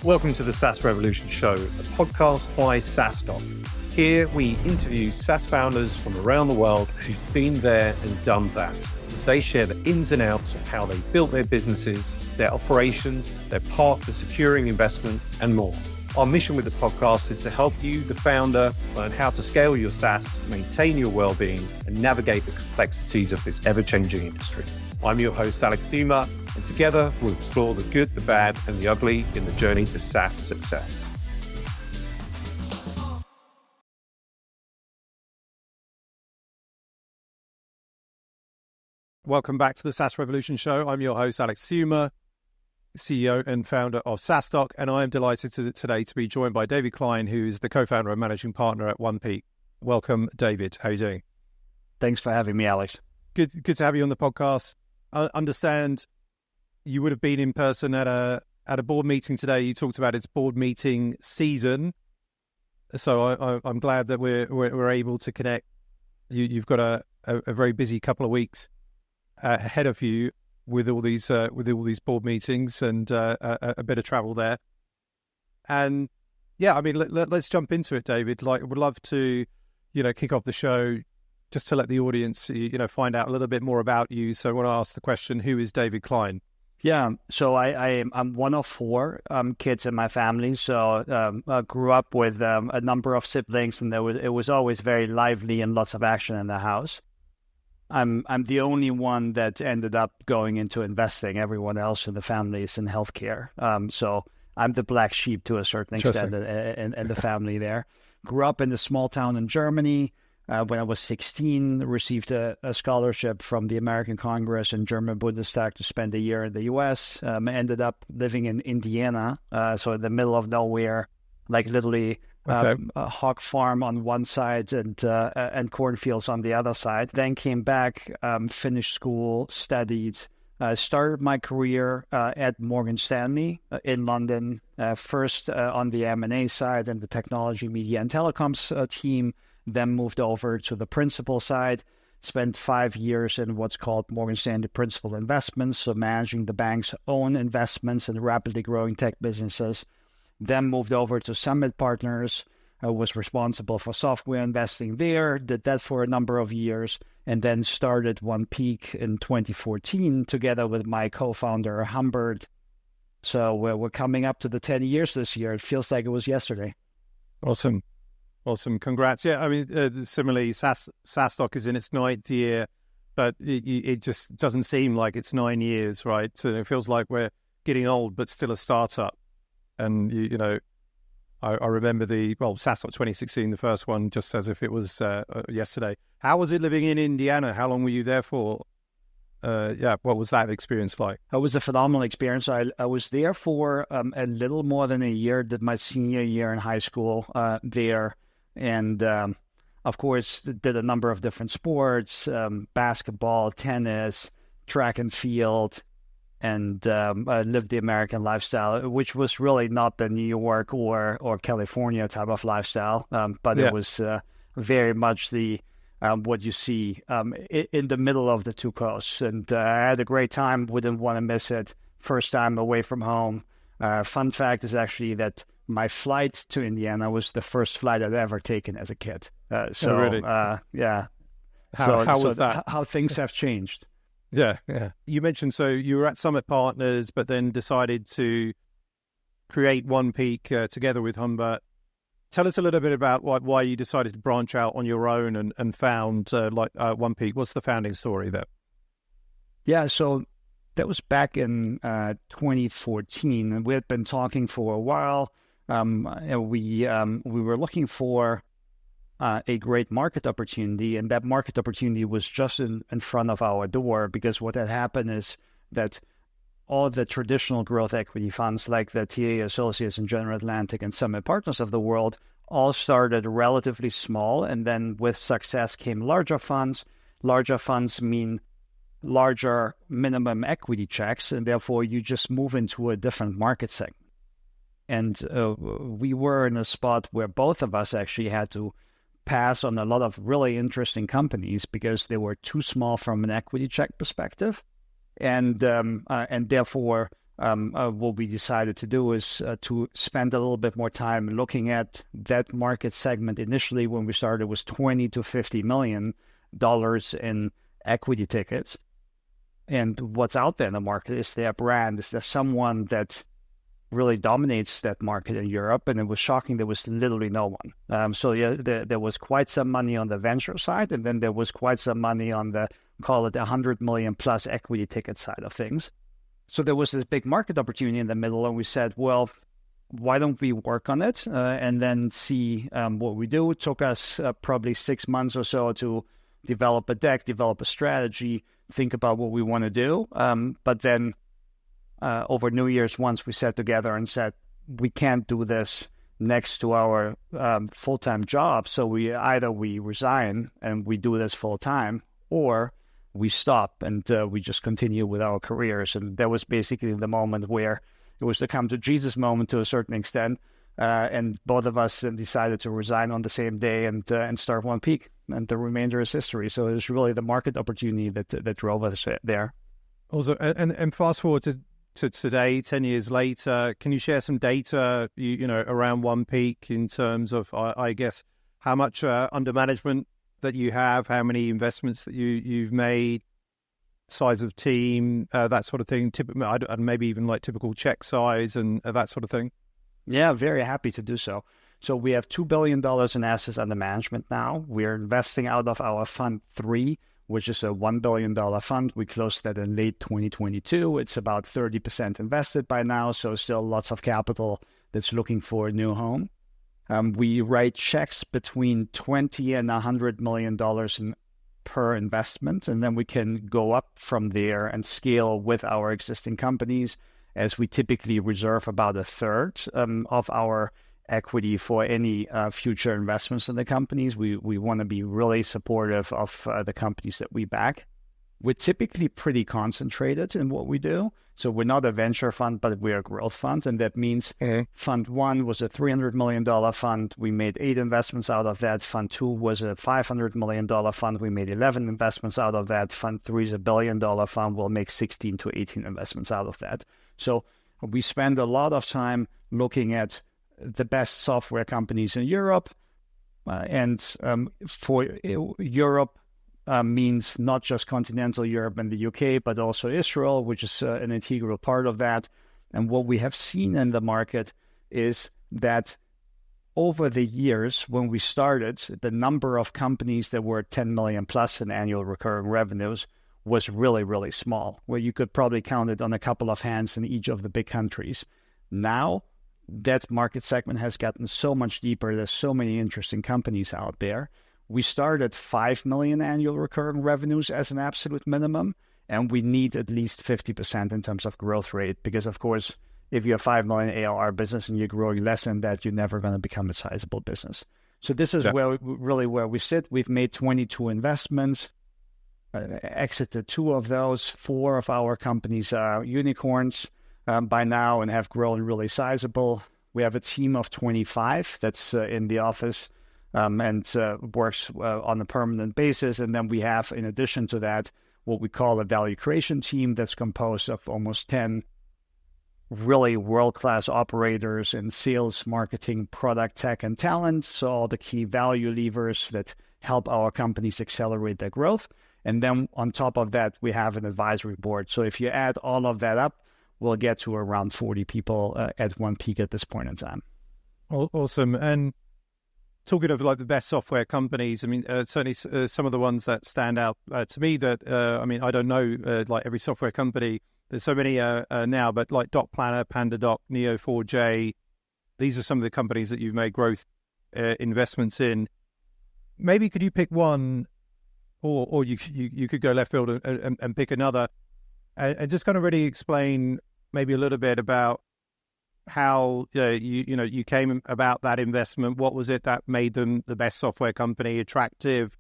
Welcome to the SaaS Revolution Show, a podcast by SaaStock. Here we interview SaaS founders from around the world who've been there and done that, as they share the ins and outs of how they built their businesses, their operations, their path to securing investment, and more. Our mission with the podcast is to help you, the founder, learn how to scale your SaaS, maintain your well-being, and navigate the complexities of this ever-changing industry. I'm your host, Alex Theuma, and together we'll explore the good, the bad, and the ugly in the journey to SaaS success. Welcome back to the SaaS Revolution Show. I'm your host, Alex Theuma, CEO and founder of SaaStock, and I am delighted today to be joined by David Klein, who is the co-founder and managing partner at OnePeak. Welcome, David. How are you doing? Thanks for having me, Alex. Good to have you on the podcast. I understand you would have been in person at a board meeting today. You talked about its board meeting season, so I'm glad that we're able to connect. You've got a very busy couple of weeks ahead of you with all these board meetings and a bit of travel there. And yeah, I mean, let's jump into it, David. Like, would love to, kick off the show just to let the audience, find out a little bit more about you. So I want to ask the question: who is David Klein? Yeah, so I'm one of four kids in my family. So I grew up with a number of siblings, and it was always very lively and lots of action in the house. I'm the only one that ended up going into investing. Everyone else in the family is in healthcare. So I'm the black sheep to a certain extent in the family there. Grew up in a small town in Germany. When I was 16, received a scholarship from the American Congress and German Bundestag to spend a year in the U.S. Ended up living in Indiana, so in the middle of nowhere, like literally a hog farm on one side and cornfields on the other side. Then came back, finished school, studied, started my career at Morgan Stanley in London, first on the M&A side and the technology, media, and telecoms team. Then moved over to the principal side, spent 5 years in what's called Morgan Stanley Principal Investments, so managing the bank's own investments in rapidly growing tech businesses. Then moved over to Summit Partners, was responsible for software investing there, did that for a number of years, and then started OnePeak in 2014 together with my co-founder, Humbert. So we're coming up to the 10 years this year. It feels like it was yesterday. Awesome. Congrats. Yeah, I mean, similarly, SaaStock is in its 9th year, but it just doesn't seem like it's 9 years, right? So it feels like we're getting old, but still a startup. And, I remember SaaStock 2016, the first one, just as if it was yesterday. How was it living in Indiana? How long were you there for? What was that experience like? It was a phenomenal experience. I was there for a little more than a year, did my senior year in high school there. And, of course, did a number of different sports, basketball, tennis, track and field, and lived the American lifestyle, which was really not the New York or California type of lifestyle, but It was very much the what you see in the middle of the two coasts. And I had a great time, wouldn't want to miss it. First time away from home. Fun fact is actually that my flight to Indiana was the first flight I'd ever taken as a kid. Really? Yeah. How was that? How things have changed. Yeah. You mentioned, so you were at Summit Partners, but then decided to create OnePeak together with Humbert. Tell us a little bit about why you decided to branch out on your own and found OnePeak. What's the founding story there? Yeah, so that was back in 2014, and we had been talking for a while. We were looking for a great market opportunity, and that market opportunity was just in front of our door, because what had happened is that all the traditional growth equity funds like the TA Associates and General Atlantic and Summit Partners of the world all started relatively small, and then with success came larger funds. Larger funds mean larger minimum equity checks, and therefore you just move into a different market segment. And we were in a spot where both of us actually had to pass on a lot of really interesting companies because they were too small from an equity check perspective, and therefore what we decided to do is to spend a little bit more time looking at that market segment. Initially, when we started, was $20 to $50 million in equity tickets. And what's out there in the market? Is there a brand? Is there someone that really dominates that market in Europe? And it was shocking. There was literally no one. So yeah, there was quite some money on the venture side, and then there was quite some money on the, call it 100 million plus equity ticket side of things. So there was this big market opportunity in the middle, and we said, well, why don't we work on it and then see what we do? It took us probably 6 months or so to develop a deck, develop a strategy, think about what we want to do. But then over New Year's, once we sat together and said, we can't do this next to our full-time job. So we resign and we do this full-time, or we stop and we just continue with our careers. And that was basically the moment where it was the come to Jesus moment to a certain extent. And both of us decided to resign on the same day and start One Peak. And the remainder is history. So it was really the market opportunity that drove us there. Also, and fast forward to today, 10 years later, can you share some data, around One Peak in terms of, I guess, how much under management that you have, how many investments that you've made, size of team, that sort of thing, maybe even like typical check size and that sort of thing? Yeah, very happy to do so. So we have $2 billion in assets under management now. We're investing out of our Fund 3, which is a $1 billion fund. We closed that in late 2022. It's about 30% invested by now, so still lots of capital that's looking for a new home. We write checks between $20 and $100 million per investment, and then we can go up from there and scale with our existing companies, as we typically reserve about a third of our equity for any future investments in the companies. We want to be really supportive of the companies that we back. We're typically pretty concentrated in what we do. So we're not a venture fund, but we're a growth fund. And that means Fund 1 was a $300 million fund. We made 8 investments out of that. Fund 2 was a $500 million fund. We made 11 investments out of that. Fund 3 is a $1 billion fund. We'll make 16 to 18 investments out of that. So we spend a lot of time looking at the best software companies in Europe. For Europe, means not just continental Europe and the UK, but also Israel, which is an integral part of that. And what we have seen in the market is that over the years, when we started, the number of companies that were 10 million plus in annual recurring revenues was really, really small, where you could probably count it on a couple of hands in each of the big countries. Now, that market segment has gotten so much deeper. There's so many interesting companies out there. We start at 5 million annual recurring revenues as an absolute minimum, and we need at least 50% in terms of growth rate, because, of course, if you're a 5 million ARR business and you're growing less than that, you're never going to become a sizable business. So this is where we sit. We've made 22 investments, exited 2 of those. 4 of our companies are unicorns by now and have grown really sizable. We have a team of 25 that's in the office and works on a permanent basis. And then we have, in addition to that, what we call a value creation team that's composed of almost 10 really world-class operators in sales, marketing, product, tech, and talent. So all the key value levers that help our companies accelerate their growth. And then on top of that, we have an advisory board. So if you add all of that up, we'll get to around 40 people at One Peak at this point in time. Awesome. And talking of like the best software companies, I mean, certainly some of the ones that stand out to me that, I don't know, like every software company, there's so many now, but like Doc Planner, PandaDoc, Neo4j, these are some of the companies that you've made growth investments in. Maybe could you pick one, or you could go left field and pick another, and just kind of really explain maybe a little bit about how you came about that investment. What was it that made them the best software company, attractive?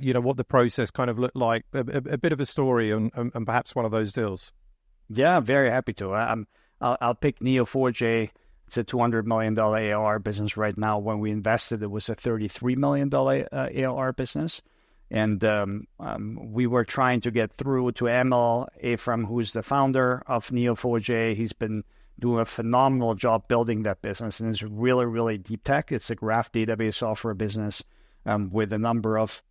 What the process kind of looked like, a bit of a story and perhaps one of those deals. Yeah, very happy to. I'll pick Neo4j. It's a $200 million ARR business right now. When we invested, it was a $33 million ARR business. And we were trying to get through to Emil Ephraim, who's the founder of Neo4j. He's been doing a phenomenal job building that business, and it's really, really deep tech. It's a graph database software business with a number of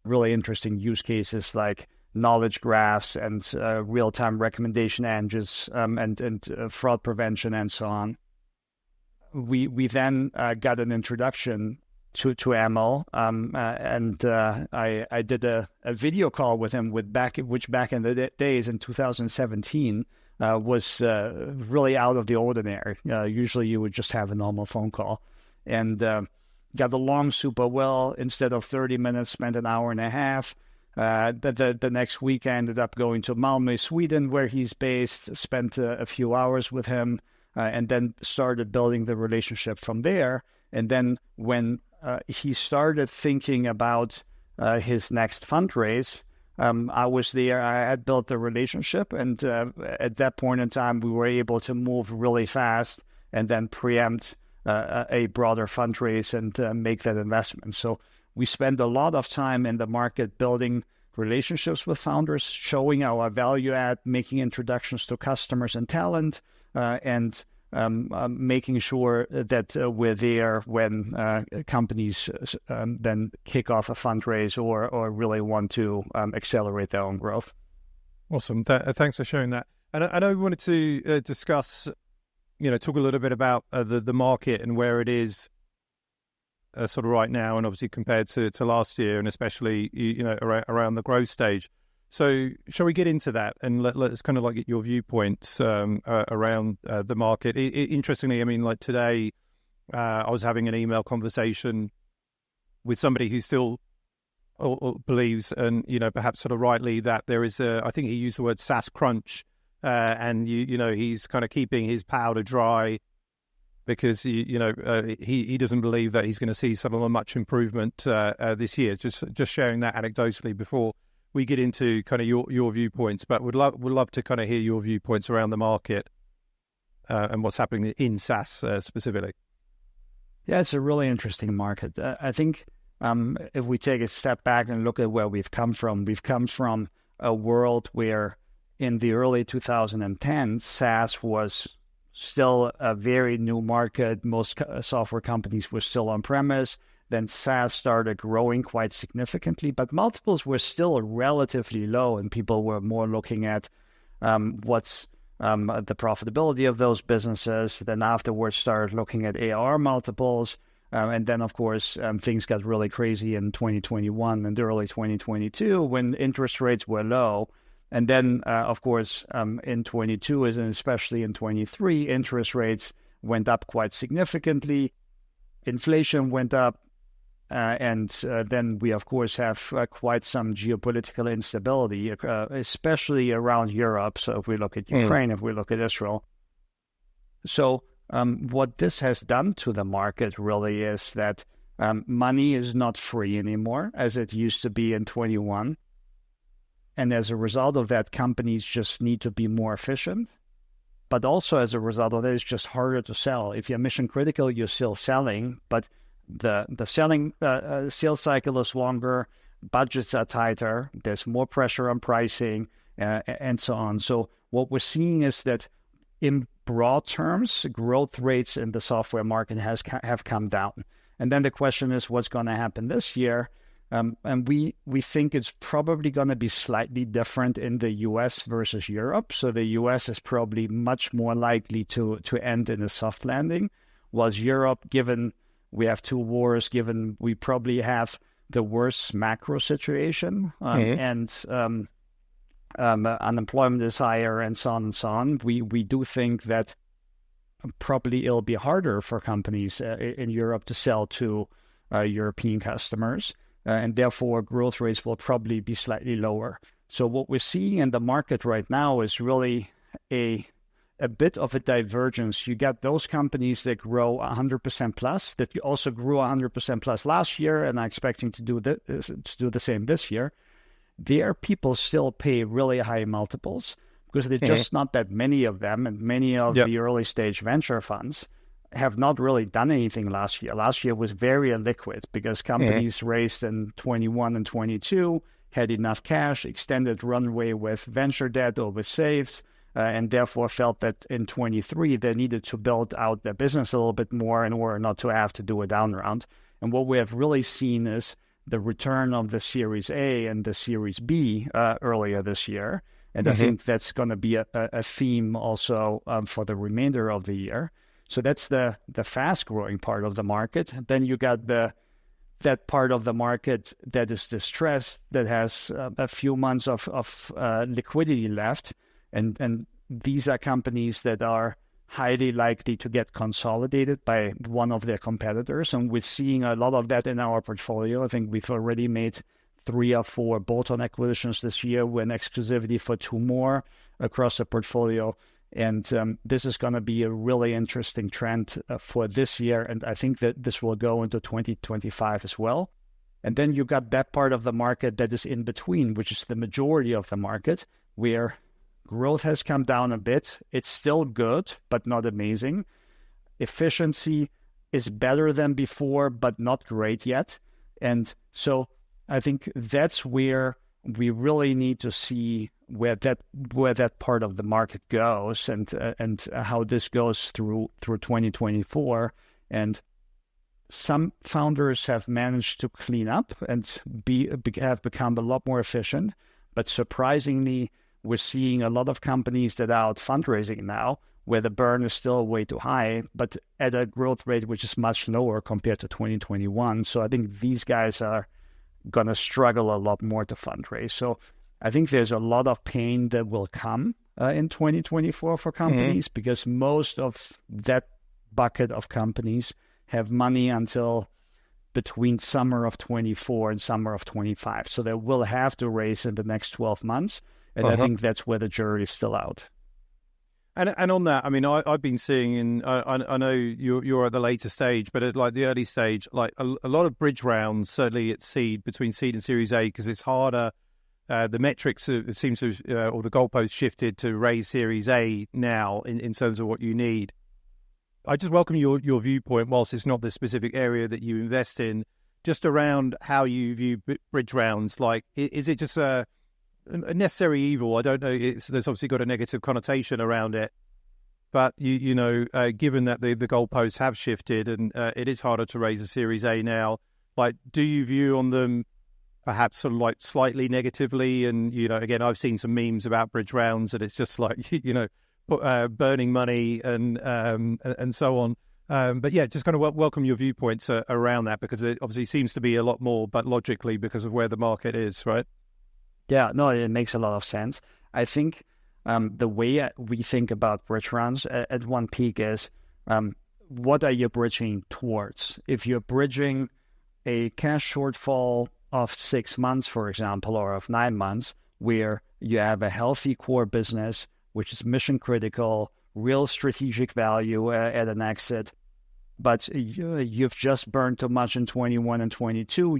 really interesting use cases like knowledge graphs and real-time recommendation engines and fraud prevention and so on. We then got an introduction to Emil, and I did a video call with him which back in the days in 2017 was really out of the ordinary. Usually you would just have a normal phone call, and got along super well. Instead of 30 minutes, spent an hour and a half. The next week I ended up going to Malmö, Sweden, where he's based, spent a few hours with him, and then started building the relationship from there. And then when he started thinking about his next fundraise, I was there. I had built the relationship, and at that point in time, we were able to move really fast and then preempt a broader fundraise and make that investment. So we spend a lot of time in the market building relationships with founders, showing our value add, making introductions to customers and talent, and making sure that we're there when companies then kick off a fundraise or really want to accelerate their own growth. Awesome. Thanks for sharing that. And I know we wanted to discuss, talk a little bit about the market and where it is sort of right now, and obviously compared to last year, and especially around the growth stage. So shall we get into that and let's kind of like get your viewpoints around the market? Interestingly, I mean, like today, I was having an email conversation with somebody who still believes, and perhaps sort of rightly, that there is I think he used the word SaaS crunch, and he's kind of keeping his powder dry because he doesn't believe that he's going to see some of a much improvement this year. Just sharing that anecdotally before we get into kind of your viewpoints, but would love to kind of hear your viewpoints around the market and what's happening in SaaS specifically. Yeah, it's a really interesting market. I think if we take a step back and look at where we've come from a world where in the early 2010s, SaaS was still a very new market. Most software companies were still on-premise. Then SaaS started growing quite significantly, but multiples were still relatively low, and people were more looking at what's the profitability of those businesses. Then afterwards started looking at ARR multiples, and then of course things got really crazy in 2021 and early 2022 when interest rates were low. And then of course in 22 and especially in 23, interest rates went up quite significantly. Inflation went up. And then we, of course, have quite some geopolitical instability, especially around Europe. So if we look at Ukraine, if we look at Israel. So what this has done to the market really is that money is not free anymore, as it used to be in 21. And as a result of that, companies just need to be more efficient. But also as a result of that, it's just harder to sell. If you're mission critical, you're still selling, but the selling sales cycle is longer, budgets are tighter, there's more pressure on pricing, and so on. So what we're seeing is that in broad terms, growth rates in the software market have come down. And then the question is what's going to happen this year? And we think it's probably going to be slightly different in the US versus Europe. So the US is probably much more likely to end in a soft landing, whilst Europe, given we have two wars, given we probably have the worst macro situation and unemployment is higher and so on and so on, we do think that probably it'll be harder for companies in Europe to sell to European customers. And therefore, growth rates will probably be slightly lower. So what we're seeing in the market right now is really a bit of a divergence. You got those companies that grow 100% plus, that also grew 100% plus last year and are expecting to do the same this year. There, people still pay really high multiples because there's just not that many of them, and many of the early stage venture funds have not really done anything last year. Last year was very illiquid because companies raised in 21 and 22, had enough cash, extended runway with venture debt or with safes, and therefore felt that in 23 they needed to build out their business a little bit more in order not to have to do a down round. And what we have really seen is the return of the Series A and the Series B earlier this year. And I think that's going to be a theme also for the remainder of the year. So that's the fast-growing part of the market. Then you got that part of the market that is distressed, that has a few months of liquidity left. And these are companies that are highly likely to get consolidated by one of their competitors. And we're seeing a lot of that in our portfolio. I think we've already made 3 or 4 bolt-on acquisitions this year with an exclusivity for 2 more across the portfolio. And this is going to be a really interesting trend for this year. And I think that this will go into 2025 as well. And then you got that part of the market that is in between, which is the majority of the market, where growth has come down a bit. It's still good, but not amazing. Efficiency is better than before, but not great yet. And so I think that's where we really need to see where that part of the market goes and how this goes through 2024. And some founders have managed to clean up and have become a lot more efficient. But surprisingly, we're seeing a lot of companies that are out fundraising now, where the burn is still way too high, but at a growth rate which is much lower compared to 2021. So I think these guys are going to struggle a lot more to fundraise. So I think there's a lot of pain that will come in 2024 for companies because most of that bucket of companies have money until between summer of 24 and summer of 25. So they will have to raise in the next 12 months. And I think that's where the jury is still out. And on that, I mean, I've been seeing I know you're at the later stage, but at like the early stage, like a lot of bridge rounds, certainly at seed, between seed and Series A, because it's harder. The metrics, it seems to, or the goalposts shifted to raise Series A now in terms of what you need. I just welcome your viewpoint, whilst it's not the specific area that you invest in, just around how you view bridge rounds. Like, is it just a necessary evil? I don't know. There's obviously got a negative connotation around it, but you know, given that the goalposts have shifted and it is harder to raise a Series A now, like, do you view on them perhaps sort of like slightly negatively? And you know, again, I've seen some memes about bridge rounds, and it's just like you know, burning money and so on. But yeah, just kind of welcome your viewpoints around that, because it obviously seems to be a lot more, but logically because of where the market is, right? Yeah, no, it makes a lot of sense. I think the way we think about bridge rounds at One Peak is what are you bridging towards? If you're bridging a cash shortfall of 6 months, for example, or of 9 months, where you have a healthy core business, which is mission critical, real strategic value at an exit, but you've just burned too much in 21 and 22,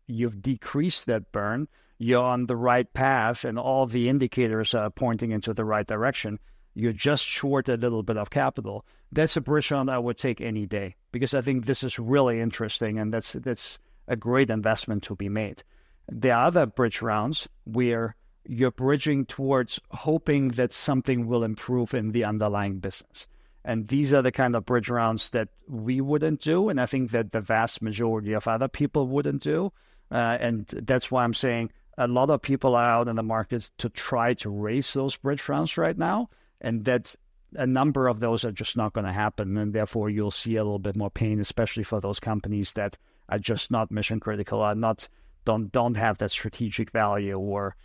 you've decreased that burn, you're on the right path, and all the indicators are pointing into the right direction. You're just short a little bit of capital. That's a bridge round I would take any day, because I think this is really interesting, and that's a great investment to be made. There are other bridge rounds where you're bridging towards hoping that something will improve in the underlying business. And these are the kind of bridge rounds that we wouldn't do, and I think that the vast majority of other people wouldn't do. And that's why I'm saying a lot of people are out in the markets to try to raise those bridge rounds right now, and that a number of those are just not going to happen, and therefore you'll see a little bit more pain, especially for those companies that are just not mission critical, are not don't have that strategic value, or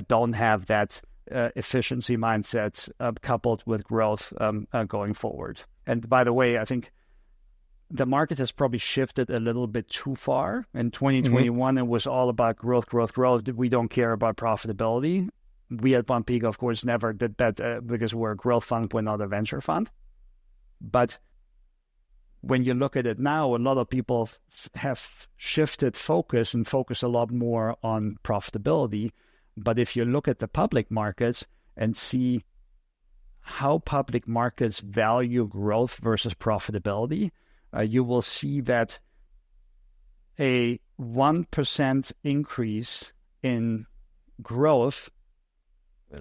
don't have that efficiency mindset coupled with growth going forward. And by the way, I think the market has probably shifted a little bit too far. In 2021, it was all about growth. We don't care about profitability. We at One Peak, of course, never did that because we're a growth fund, we're not a venture fund. But when you look at it now, a lot of people have shifted focus and focus a lot more on profitability. But if you look at the public markets and see how public markets value growth versus profitability, you will see that a 1% increase in growth,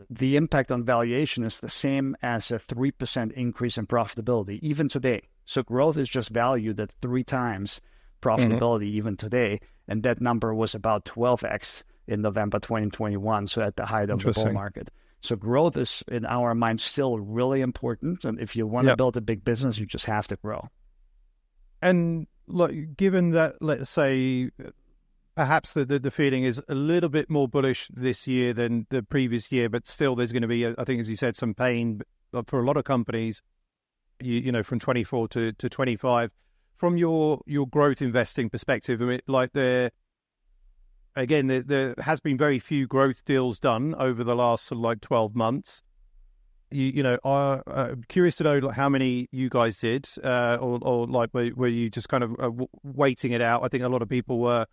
the impact on valuation is the same as a 3% increase in profitability, even today. So growth is just valued at 3 times profitability even today. And that number was about 12x in November 2021, so at the height of the bull market. So growth is, in our minds, still really important. And if you want to build a big business, you just have to grow. And look, given that, let's say, perhaps the feeling is a little bit more bullish this year than the previous year, but still there's going to be, I think, as you said, some pain for a lot of companies, you know, from 24 to 25. From your growth investing perspective, I mean, like there has been very few growth deals done over the last sort of like 12 months. You know, I'm curious to know like how many you guys did, or like were you just kind of waiting it out? I think a lot of people were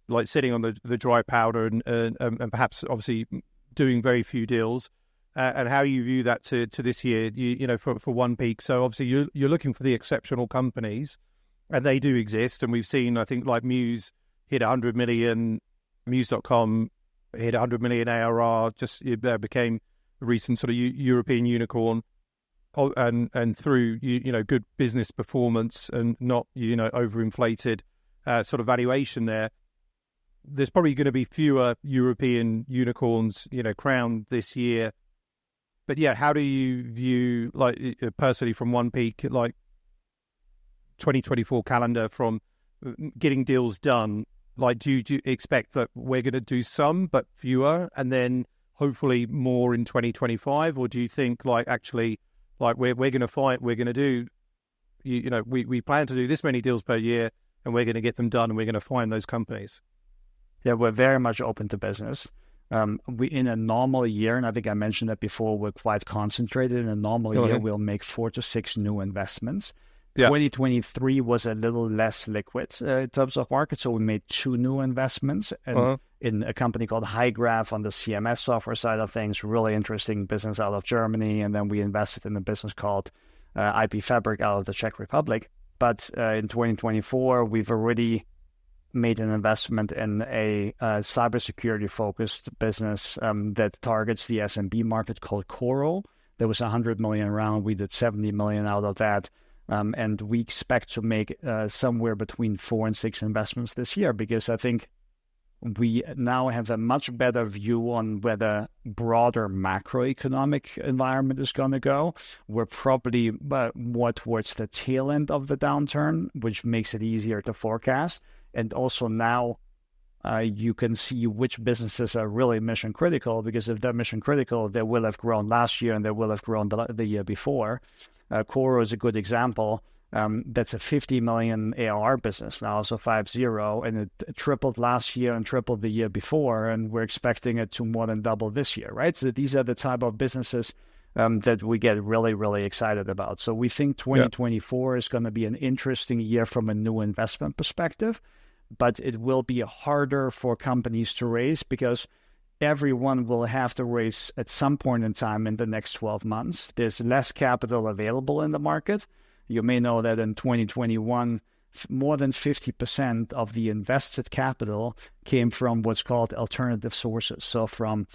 like sitting on the dry powder and perhaps obviously doing very few deals, and how you view that to this year, you know, for One Peak. So obviously you're looking for the exceptional companies, and they do exist. And we've seen, I think, like Muse hit 100 million, Muse.com hit 100 million ARR, just became a recent sort of European unicorn, and through, you know, good business performance and not, you know, overinflated sort of valuation there. There's probably going to be fewer European unicorns, you know, crowned this year. But yeah, how do you view, like, personally from One Peak, like 2024 calendar, from getting deals done? Like, do you expect that we're going to do some, but fewer, and then hopefully more in 2025? Or do you think, like, actually, like we're going to fight, we're going to do, you know, we plan to do this many deals per year, and we're going to get them done, and we're going to find those companies? Yeah, we're very much open to business. We, in a normal year, and I think I mentioned that before, we're quite concentrated. In a normal year, we'll make 4 to 6 new investments. 2023 was a little less liquid in terms of market, so we made 2 new investments in a company called HighGraph on the CMS software side of things, really interesting business out of Germany, and then we invested in a business called IP Fabric out of the Czech Republic. But in 2024, we've already made an investment in a cybersecurity-focused business that targets the SMB market called Coro. There was 100 million round. We did 70 million out of that. And we expect to make somewhere between 4 and 6 investments this year, because I think we now have a much better view on where the broader macroeconomic environment is going to go. We're probably more towards the tail end of the downturn, which makes it easier to forecast. And also now you can see which businesses are really mission critical, because if they're mission critical, they will have grown last year and they will have grown the year before. Coro is a good example. That's a 50 million ARR business now, so 50, and it tripled last year and tripled the year before, and we're expecting it to more than double this year, right? So these are the type of businesses that we get really, really excited about. So we think 2024 is going to be an interesting year from a new investment perspective, but it will be harder for companies to raise because everyone will have to raise at some point in time in the next 12 months. There's less capital available in the market. You may know that in 2021, more than 50% of the invested capital came from what's called alternative sources. So from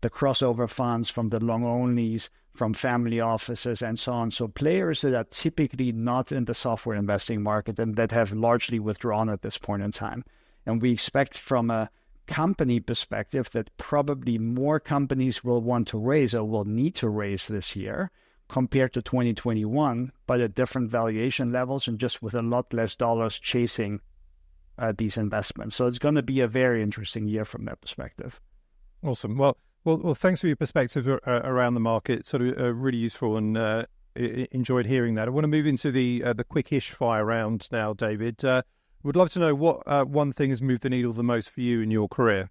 the crossover funds, from the long onlys, from family offices, and so on. So players that are typically not in the software investing market and that have largely withdrawn at this point in time. And we expect from a company perspective that probably more companies will want to raise or will need to raise this year compared to 2021, but at different valuation levels and just with a lot less dollars chasing these investments. So it's going to be a very interesting year from that perspective. Awesome. Well, thanks for your perspective around the market. Sort of really useful, and enjoyed hearing that. I want to move into the quick-ish fire round now, David. Would love to know what one thing has moved the needle the most for you in your career.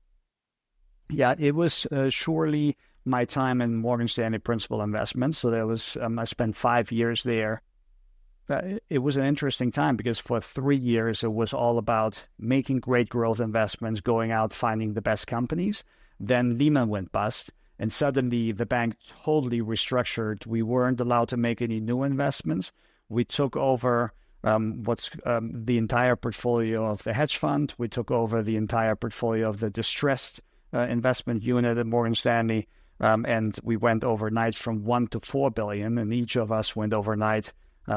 Yeah, it was surely my time in Morgan Stanley Principal Investments. So there was I spent 5 years there. It was an interesting time because for 3 years it was all about making great growth investments, going out finding the best companies. Then Lehman went bust, And suddenly the bank totally restructured. We weren't allowed to make any new investments. We took over the entire portfolio of the hedge fund. We took over the entire portfolio of the distressed investment unit at Morgan Stanley. And we went overnight from 1 to 4 billion. And each of us went overnight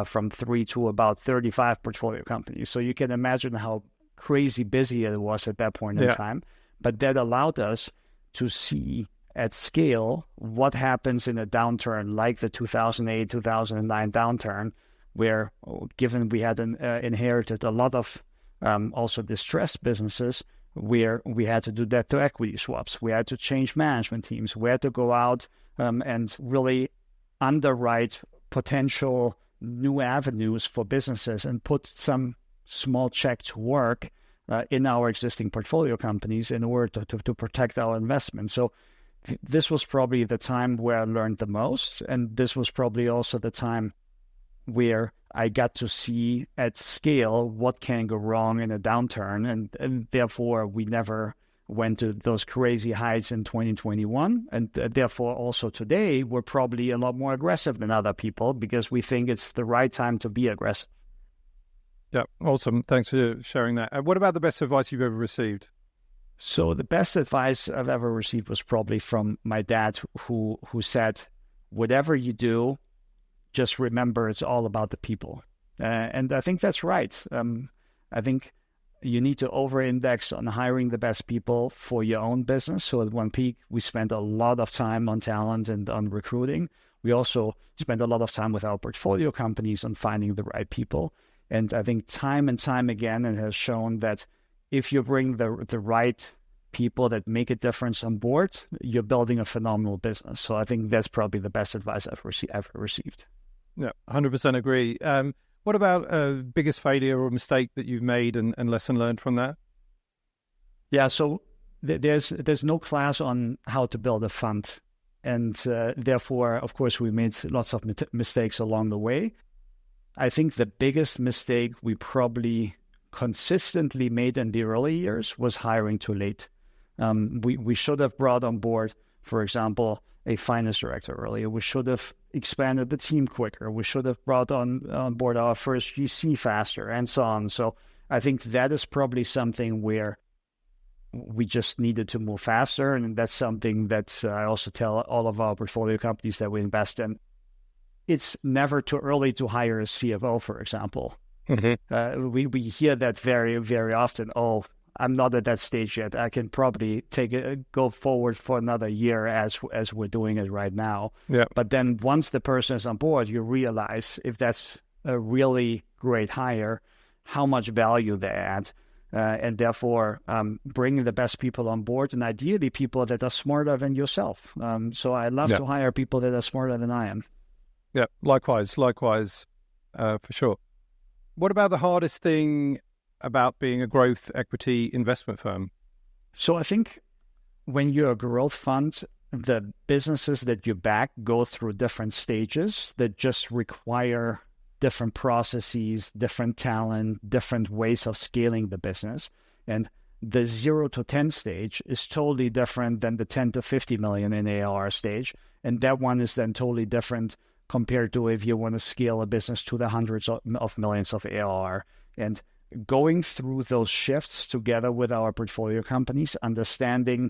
from 3 to about 35 portfolio companies. So you can imagine how crazy busy it was at that point in time. But that allowed us to see at scale what happens in a downturn like the 2008, 2009 downturn, where, given we had inherited a lot of also distressed businesses, where we had to do debt to equity swaps, we had to change management teams, we had to go out and really underwrite potential new avenues for businesses and put some small check to work in our existing portfolio companies in order to protect our investment. So this was probably the time where I learned the most. And this was probably also the time where I got to see at scale what can go wrong in a downturn. And therefore, we never went to those crazy heights in 2021. And therefore, also today, we're probably a lot more aggressive than other people because we think it's the right time to be aggressive. Yeah, awesome. Thanks for sharing that. What about the best advice you've ever received? So the best advice I've ever received was probably from my dad, who said, whatever you do, just remember it's all about the people. And I think that's right. I think you need to over-index on hiring the best people for your own business. So at One Peak, we spent a lot of time on talent and on recruiting. We also spent a lot of time with our portfolio companies on finding the right people. And I think time and time again, it has shown that if you bring the right people that make a difference on board, you're building a phenomenal business. So I think that's probably the best advice I've ever received. Yeah, 100% agree. What about biggest failure or mistake that you've made and lesson learned from that? Yeah, so there's no class on how to build a fund. And therefore, of course, we made lots of mistakes along the way. I think the biggest mistake we probably consistently made in the early years was hiring too late. We should have brought on board, for example, a finance director earlier. We should have expanded the team quicker. We should have brought on board our first GC faster, and so on. So I think that is probably something where we just needed to move faster. And that's something that I also tell all of our portfolio companies that we invest in. It's never too early to hire a CFO, for example. Mm-hmm. We hear that very, very often. Oh, I'm not at that stage yet. I can probably go forward for another year as we're doing it right now. Yeah. But then once the person is on board, you realize if that's a really great hire, how much value they add. And therefore, bringing the best people on board, and ideally people that are smarter than yourself. So I love to hire people that are smarter than I am. Yeah, likewise, for sure. What about the hardest thing about being a growth equity investment firm? So I think when you're a growth fund, the businesses that you back go through different stages that just require different processes, different talent, different ways of scaling the business. And the 0 to 10 stage is totally different than the 10 to 50 million in ARR stage. And that one is then totally different compared to if you want to scale a business to the hundreds of millions of ARR. And going through those shifts together with our portfolio companies, understanding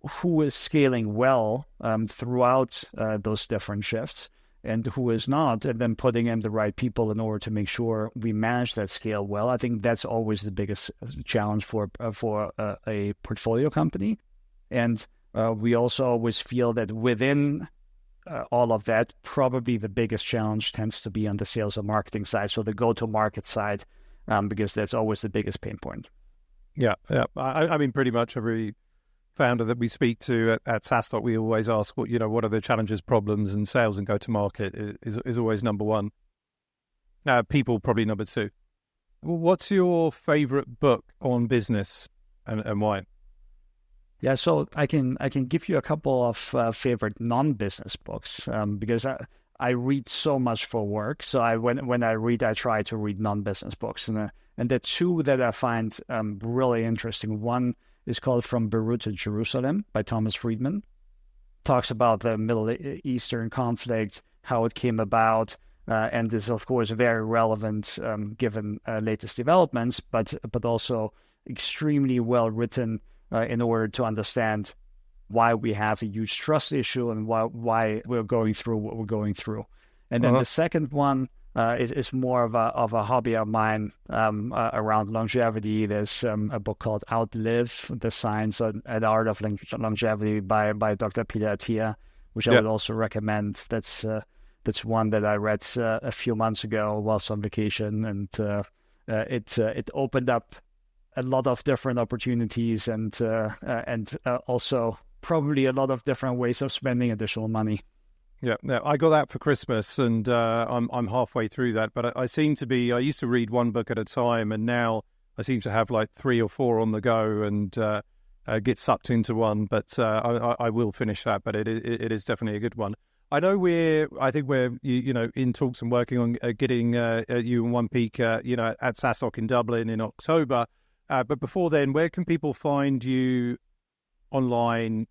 who is scaling well throughout those different shifts and who is not, and then putting in the right people in order to make sure we manage that scale well. I think that's always the biggest challenge for a portfolio company. And we also always feel that within all of that, probably the biggest challenge tends to be on the sales and marketing side, so the go-to-market side, because that's always the biggest pain point. Yeah. I mean, pretty much every founder that we speak to at SaaStock, we always ask, what are the challenges, problems, and sales and go-to-market is always number one. People probably number two. What's your favorite book on business and why? Yeah, so I can give you a couple of favorite non-business books because I read so much for work. So when I read, I try to read non-business books, and the two that I find really interesting. One is called From Beirut to Jerusalem by Thomas Friedman, talks about the Middle Eastern conflict, how it came about, and is of course very relevant given latest developments, but also extremely well written in order to understand why we have a huge trust issue and why we're going through what we're going through. And then the second one is more of a hobby of mine around longevity. There's a book called Outlive: The Science and Art of Longevity by Dr. Peter Attia, which I would also recommend. That's one that I read a few months ago whilst on vacation, and it opened up a lot of different opportunities and also probably a lot of different ways of spending additional money. Yeah, I got that for Christmas, and I'm halfway through that. But I seem to be. I used to read one book at a time, and now I seem to have like 3 or 4 on the go, and get sucked into one. But I will finish that. But it is definitely a good one. I know I think we're in talks and working on getting you and One Peak at SaaStock in Dublin in October. But before then, where can people find you online,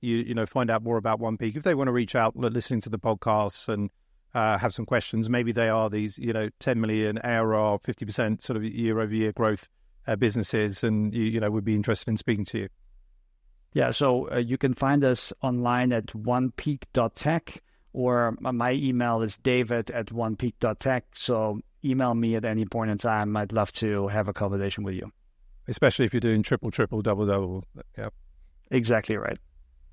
find out more about One Peak? If they want to reach out, listening to the podcasts and have some questions, maybe they are these, 10 million ARR, 50% sort of year-over-year growth businesses, and, would be interested in speaking to you. Yeah, so you can find us online at onepeak.tech, or my email is david@onepeak.tech. So email me at any point in time. I'd love to have a conversation with you. Especially if you're doing triple, double. Yeah. Exactly right.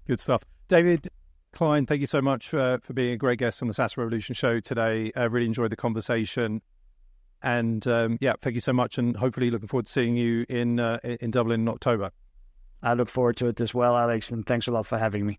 Good stuff. David Klein, thank you so much for being a great guest on the SaaS Revolution Show today. I really enjoyed the conversation. And thank you so much. And hopefully looking forward to seeing you in Dublin in October. I look forward to it as well, Alex. And thanks a lot for having me.